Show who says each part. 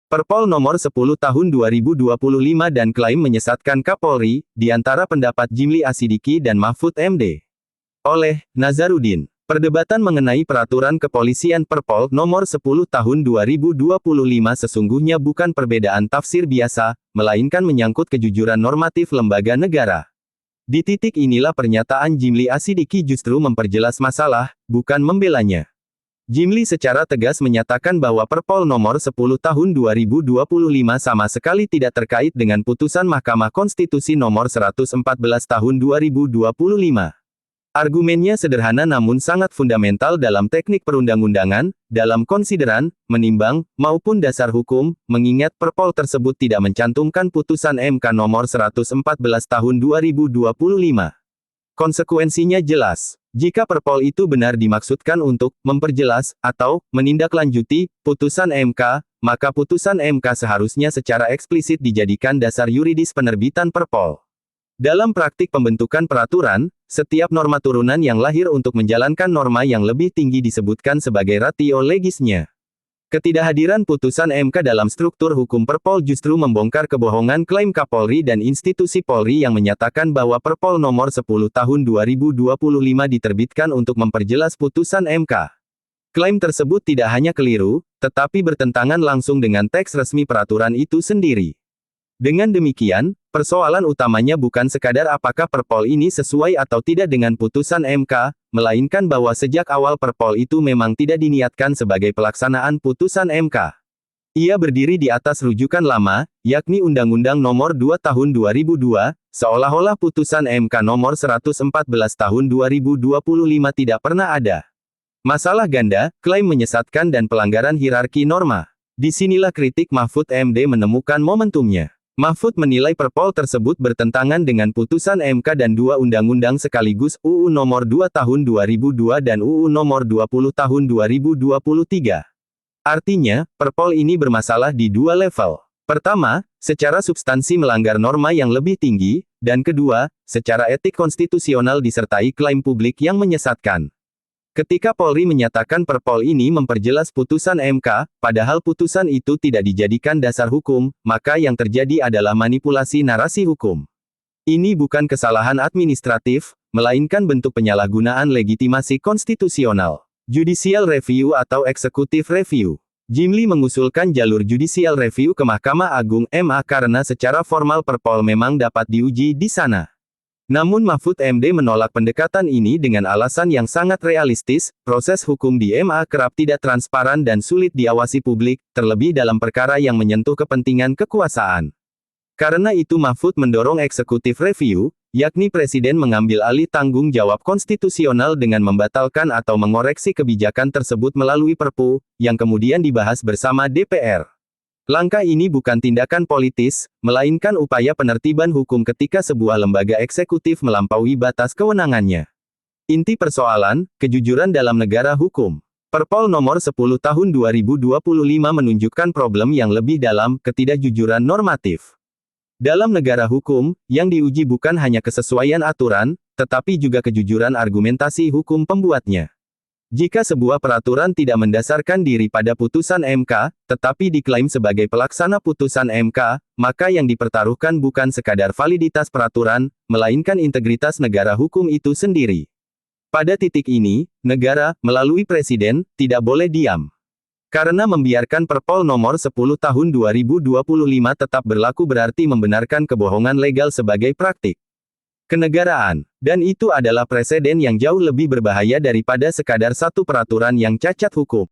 Speaker 1: Perpol nomor 10 tahun 2025 dan klaim menyesatkan Kapolri, di antara pendapat Jimli Asidiki dan Mahfud MD. Oleh Nazarudin. Perdebatan mengenai peraturan kepolisian Perpol nomor 10 tahun 2025 sesungguhnya bukan perbedaan tafsir biasa, melainkan menyangkut kejujuran normatif lembaga negara. Di titik inilah pernyataan Jimli Asidiki justru memperjelas masalah, bukan membelanya. Jimli secara tegas menyatakan bahwa Perpol nomor 10 tahun 2025 sama sekali tidak terkait dengan putusan Mahkamah Konstitusi nomor 114 tahun 2025. Argumennya sederhana namun sangat fundamental dalam teknik perundang-undangan, dalam konsideran, menimbang, maupun dasar hukum, mengingat Perpol tersebut tidak mencantumkan putusan MK nomor 114 tahun 2025. Konsekuensinya jelas. Jika Perpol itu benar dimaksudkan untuk memperjelas atau menindaklanjuti putusan MK, maka putusan MK seharusnya secara eksplisit dijadikan dasar yuridis penerbitan Perpol. Dalam praktik pembentukan peraturan, setiap norma turunan yang lahir untuk menjalankan norma yang lebih tinggi disebutkan sebagai ratio legisnya. Ketidakhadiran putusan MK dalam struktur hukum Perpol justru membongkar kebohongan klaim Kapolri dan institusi Polri yang menyatakan bahwa Perpol nomor 10 tahun 2025 diterbitkan untuk memperjelas putusan MK. Klaim tersebut tidak hanya keliru, tetapi bertentangan langsung dengan teks resmi peraturan itu sendiri. Dengan demikian, persoalan utamanya bukan sekadar apakah Perpol ini sesuai atau tidak dengan putusan MK, melainkan bahwa sejak awal Perpol itu memang tidak diniatkan sebagai pelaksanaan putusan MK. Ia berdiri di atas rujukan lama, yakni Undang-Undang Nomor 2 Tahun 2002, seolah-olah putusan MK Nomor 114 Tahun 2025 tidak pernah ada. Masalah ganda, klaim menyesatkan dan pelanggaran hierarki norma. Disinilah kritik Mahfud MD menemukan momentumnya. Mahfud menilai Perpol tersebut bertentangan dengan putusan MK dan dua undang-undang sekaligus UU Nomor 2 Tahun 2002 dan UU Nomor 20 Tahun 2023. Artinya, Perpol ini bermasalah di dua level. Pertama, secara substansi melanggar norma yang lebih tinggi, dan kedua, secara etik konstitusional disertai klaim publik yang menyesatkan. Ketika Polri menyatakan Perpol ini memperjelas putusan MK, padahal putusan itu tidak dijadikan dasar hukum, maka yang terjadi adalah manipulasi narasi hukum. Ini bukan kesalahan administratif, melainkan bentuk penyalahgunaan legitimasi konstitusional. Judicial Review atau Executive Review. Jimli mengusulkan jalur Judicial Review ke Mahkamah Agung MA karena secara formal Perpol memang dapat diuji di sana. Namun Mahfud MD menolak pendekatan ini dengan alasan yang sangat realistis, proses hukum di MA kerap tidak transparan dan sulit diawasi publik, terlebih dalam perkara yang menyentuh kepentingan kekuasaan. Karena itu Mahfud mendorong executive review, yakni Presiden mengambil alih tanggung jawab konstitusional dengan membatalkan atau mengoreksi kebijakan tersebut melalui Perpu, yang kemudian dibahas bersama DPR. Langkah ini bukan tindakan politis, melainkan upaya penertiban hukum ketika sebuah lembaga eksekutif melampaui batas kewenangannya. Inti persoalan, kejujuran dalam negara hukum. Perpol nomor 10 tahun 2025 menunjukkan problem yang lebih dalam, ketidakjujuran normatif. Dalam negara hukum, yang diuji bukan hanya kesesuaian aturan, tetapi juga kejujuran argumentasi hukum pembuatnya. Jika sebuah peraturan tidak mendasarkan diri pada putusan MK, tetapi diklaim sebagai pelaksana putusan MK, maka yang dipertaruhkan bukan sekadar validitas peraturan, melainkan integritas negara hukum itu sendiri. Pada titik ini, negara, melalui Presiden, tidak boleh diam. Karena membiarkan Perpol nomor 10 tahun 2025 tetap berlaku berarti membenarkan kebohongan legal sebagai praktik kenegaraan. Dan itu adalah preseden yang jauh lebih berbahaya daripada sekadar satu peraturan yang cacat hukum.